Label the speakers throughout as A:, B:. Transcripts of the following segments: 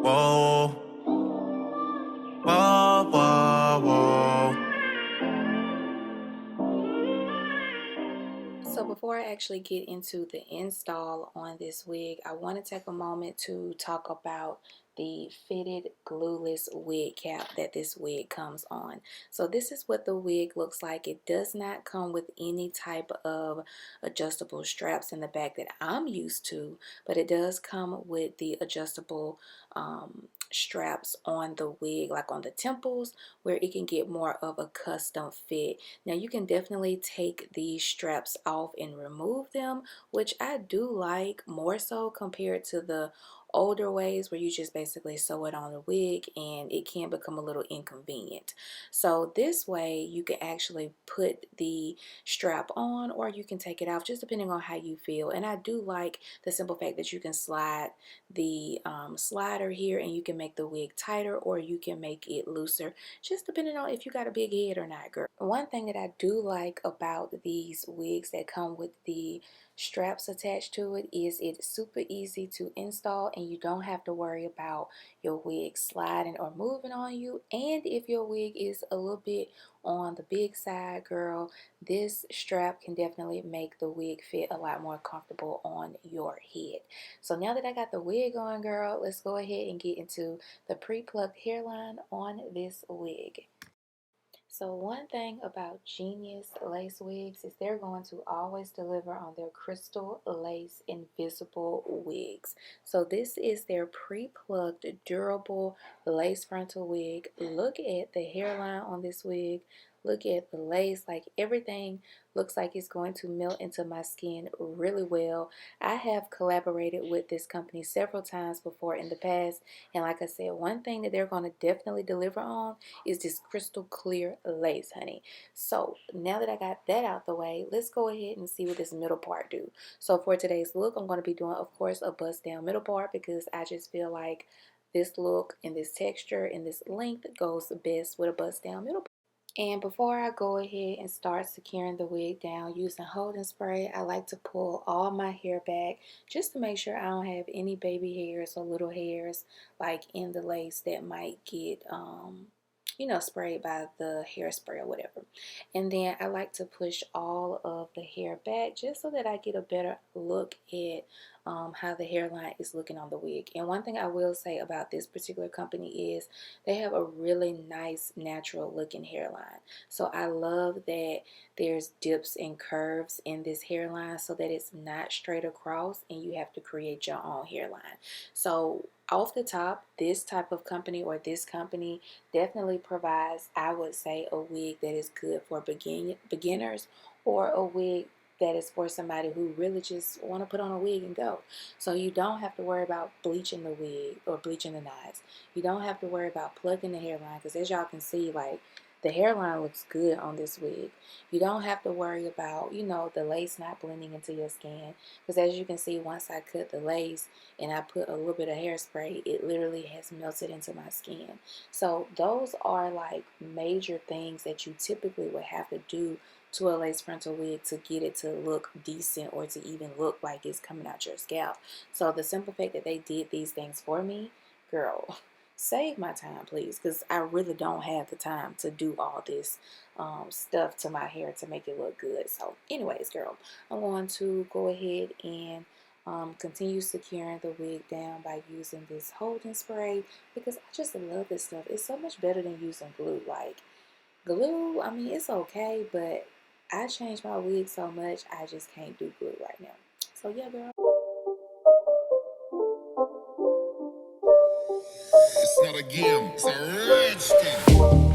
A: Whoa, whoa, whoa, whoa.
B: So before I actually get into the install on this wig, I want to take a moment to talk about the fitted glueless wig cap that this wig comes on. So this is what the wig looks like. It does not come with any type of adjustable straps in the back that I'm used to, but it does come with the adjustable straps on the wig, like on the temples, where it can get more of a custom fit. Now you can definitely take these straps off and remove them, which I do like more so compared to the older ways where you just basically sew it on the wig, and it can become a little inconvenient. So this way you can actually put the strap on, or you can take it off, just depending on how you feel. And I do like the simple fact that you can slide the slider here, and you can make the wig tighter or you can make it looser, just depending on if you got a big head or not, girl. One thing that I do like about these wigs that come with the straps attached to it is it's super easy to install, and you don't have to worry about your wig sliding or moving on you. And if your wig is a little bit on the big side, girl, this strap can definitely make the wig fit a lot more comfortable on your head. So now that I got the wig on, girl, let's go ahead and get into the pre-plucked hairline on this wig. So one thing about Genius lace wigs is they're going to always deliver on their crystal lace invisible wigs. So this is their pre-plucked durable lace frontal wig. Look at the hairline on this wig. Look at the lace, like everything looks like it's going to melt into my skin really well. I have collaborated with this company several times before in the past, and like I said, one thing that they're going to definitely deliver on is this crystal clear lace, honey. So now that I got that out the way, let's go ahead and see what this middle part do. So for today's look, I'm going to be doing, of course, a bust down middle part, because I just feel like this look and this texture and this length goes best with a bust down middle part. And before I go ahead and start securing the wig down using holding spray, I like to pull all my hair back just to make sure I don't have any baby hairs or little hairs like in the lace that might get sprayed by the hairspray or whatever. And then I like to push all of the hair back just so that I get a better look at how the hairline is looking on the wig. And one thing I will say about this particular company is they have a really nice natural looking hairline. So I love that there's dips and curves in this hairline so that it's not straight across and you have to create your own hairline. So off the top, this type of company or this company definitely provides, I would say, a wig that is good for beginners, or a wig that is for somebody who really just want to put on a wig and go. So you don't have to worry about bleaching the wig or bleaching the knots. You don't have to worry about plugging the hairline, because as y'all can see, like, the hairline looks good on this wig. You don't have to worry about, the lace not blending into your skin, because as you can see, once I cut the lace and I put a little bit of hairspray, it literally has melted into my skin. So those are like major things that you typically would have to do to a lace frontal wig to get it to look decent or to even look like it's coming out your scalp. So the simple fact that they did these things for me, girl, save my time, please, because I really don't have the time to do all this stuff to my hair to make it look good. So anyways, girl, I'm going to go ahead and continue securing the wig down by using this holding spray, because I just love this stuff. It's so much better than using glue. Like, glue, I mean, it's okay, but I changed my wig so much, I just can't do glue right now. So yeah, girl.
A: It's not a game, it's a rich thing.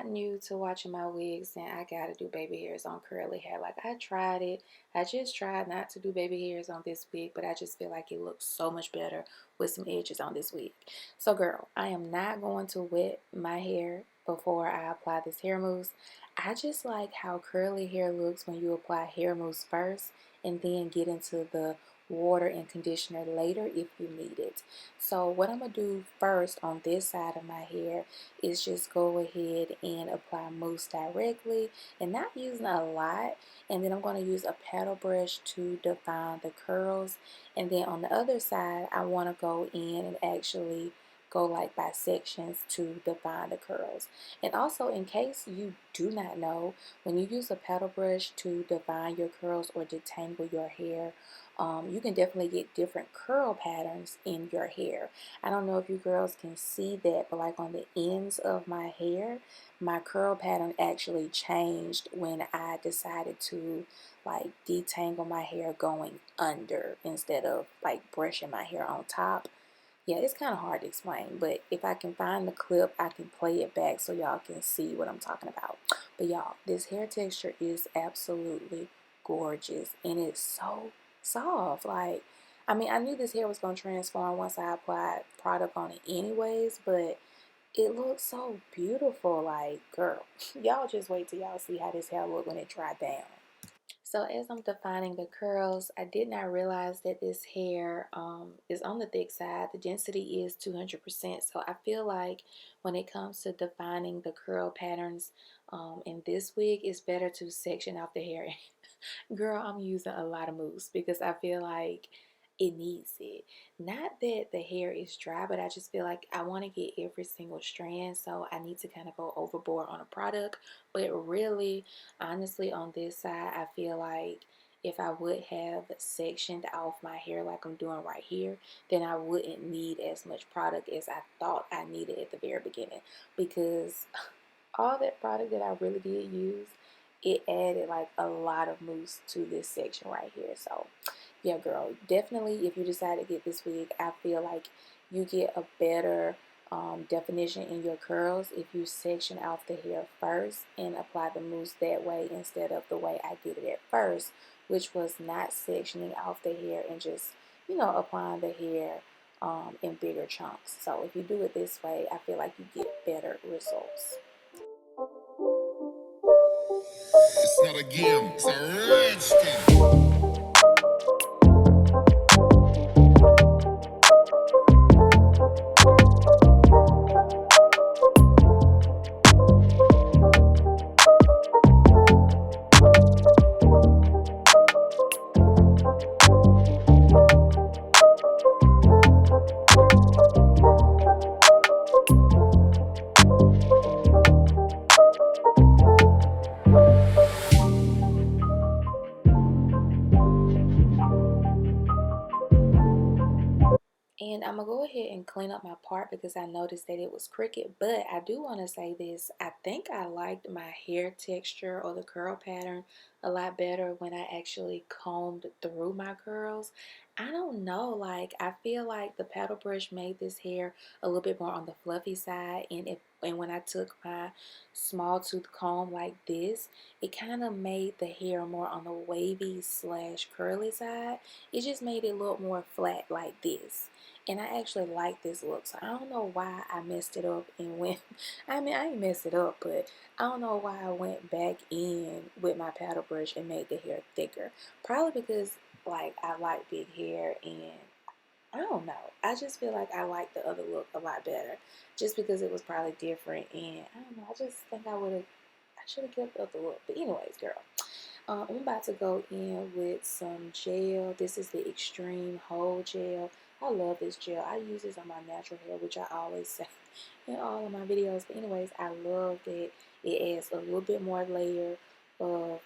B: not new to watching my wigs, then I gotta do baby hairs on curly hair. Like, I tried it. I just tried not to do baby hairs on this wig, but I just feel like it looks so much better with some edges on this wig. So girl, I am not going to wet my hair before I apply this hair mousse. I just like how curly hair looks when you apply hair mousse first and then get into the water and conditioner later if you need it. So what I'm going to do first on this side of my hair is just go ahead and apply mousse directly and not using a lot. And then I'm going to use a paddle brush to define the curls. And then on the other side, I want to go in and actually go like by sections to define the curls. And also, in case you do not know, when you use a paddle brush to define your curls or detangle your hair, you can definitely get different curl patterns in your hair. I don't know if you girls can see that, but like on the ends of my hair, my curl pattern actually changed when I decided to like detangle my hair going under instead of like brushing my hair on top. Yeah, it's kind of hard to explain, but if I can find the clip, I can play it back so y'all can see what I'm talking about. But y'all, this hair texture is absolutely gorgeous, and it's so soft. Like, I mean, I knew this hair was going to transform once I applied product on it anyways, but it looks so beautiful. Like, girl, y'all just wait till y'all see how this hair look when it dry down. So as I'm defining the curls, I did not realize that this hair is on the thick side. The density is 200%. So I feel like when it comes to defining the curl patterns in this wig, it's better to section out the hair. Girl, I'm using a lot of mousse because I feel like it needs it. Not that the hair is dry, but I just feel like I want to get every single strand, so I need to kind of go overboard on a product. But really, honestly, on this side, I feel like if I would have sectioned off my hair like I'm doing right here, then I wouldn't need as much product as I thought I needed at the very beginning, because all that product that I really did use, it added like a lot of mousse to this section right here. So yeah, girl, definitely if you decide to get this wig, I feel like you get a better definition in your curls if you section off the hair first and apply the mousse that way instead of the way I did it at first, which was not sectioning off the hair and just, you know, applying the hair in bigger chunks. So if you do it this way, I feel like you get better results.
A: It's not a game, it's a rich thing.
B: And I'm going to go ahead and clean up my part because I noticed that it was crooked. But I do want to say this. I think I liked my hair texture or the curl pattern a lot better when I actually combed through my curls. I don't know. Like, I feel like the paddle brush made this hair a little bit more on the fluffy side. And when I took my small tooth comb like this, it kind of made the hair more on the wavy slash curly side. It just made it look more flat like this. And I actually like this look, so I don't know why I messed it up and went, I mean, I ain't messed it up, but I don't know why I went back in with my paddle brush and made the hair thicker. Probably because, like, I like big hair, and I don't know. I just feel like I like the other look a lot better, just because it was probably different, and I don't know, I just think I should have kept the other look. But anyways, girl, I'm about to go in with some gel. This is the Extreme Hold Gel. I love this gel. I use this on my natural hair, which I always say in all of my videos. But anyways, I love that it adds a little bit more layer of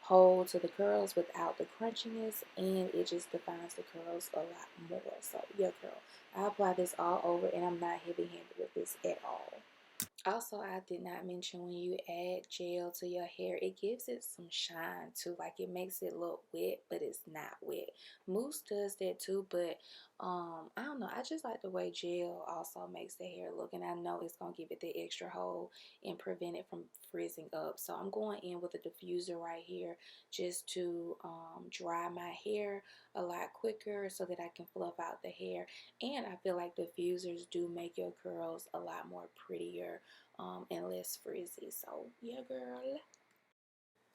B: hold to the curls without the crunchiness, and it just defines the curls a lot more. So yeah, girl, I apply this all over, and I'm not heavy-handed with this at all. Also, I did not mention when you add gel to your hair, it gives it some shine too. Like it makes it look wet, but it's not wet. Mousse does that too, but I don't know. I just like the way gel also makes the hair look, and I know it's gonna give it the extra hold and prevent it from frizzing up. So I'm going in with a diffuser right here just to dry my hair a lot quicker so that I can fluff out the hair. And I feel like diffusers do make your curls a lot more prettier and less frizzy. So yeah, girl.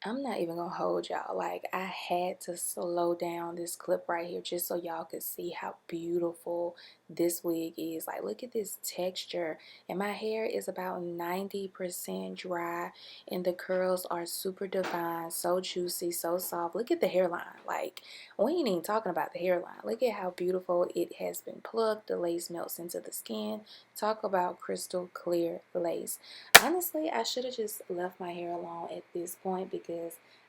B: I'm not even gonna hold y'all. Like, I had to slow down this clip right here just so y'all could see how beautiful this wig is. Like, look at this texture. And my hair is about 90% dry, and the curls are super defined, so juicy, so soft. Look at the hairline. Like, we ain't even talking about the hairline. Look at how beautiful it has been plucked. The lace melts into the skin. Talk about crystal clear lace. Honestly, I should have just left my hair alone at this point because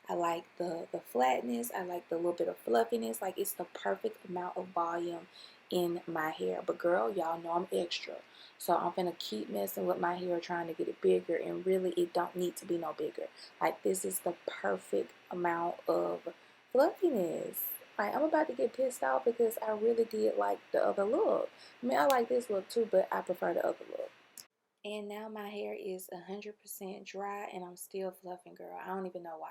B: I like the flatness. I like the little bit of fluffiness. Like, it's the perfect amount of volume in my hair. But girl, y'all know I'm extra. So I'm gonna keep messing with my hair trying to get it bigger, and really it don't need to be no bigger. Like, this is the perfect amount of fluffiness. Like, I'm about to get pissed off because I really did like the other look. I mean, I like this look too, but I prefer the other look. And now my hair is 100% dry and I'm still fluffing, girl. I don't even know why.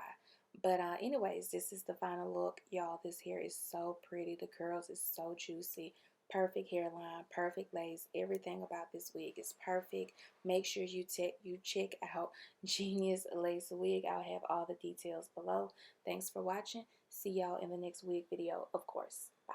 B: But anyways, this is the final look. Y'all, this hair is so pretty. The curls is so juicy. Perfect hairline, perfect lace. Everything about this wig is perfect. Make sure you check out Genius Lace Wig. I'll have all the details below. Thanks for watching. See y'all in the next wig video, of course. Bye.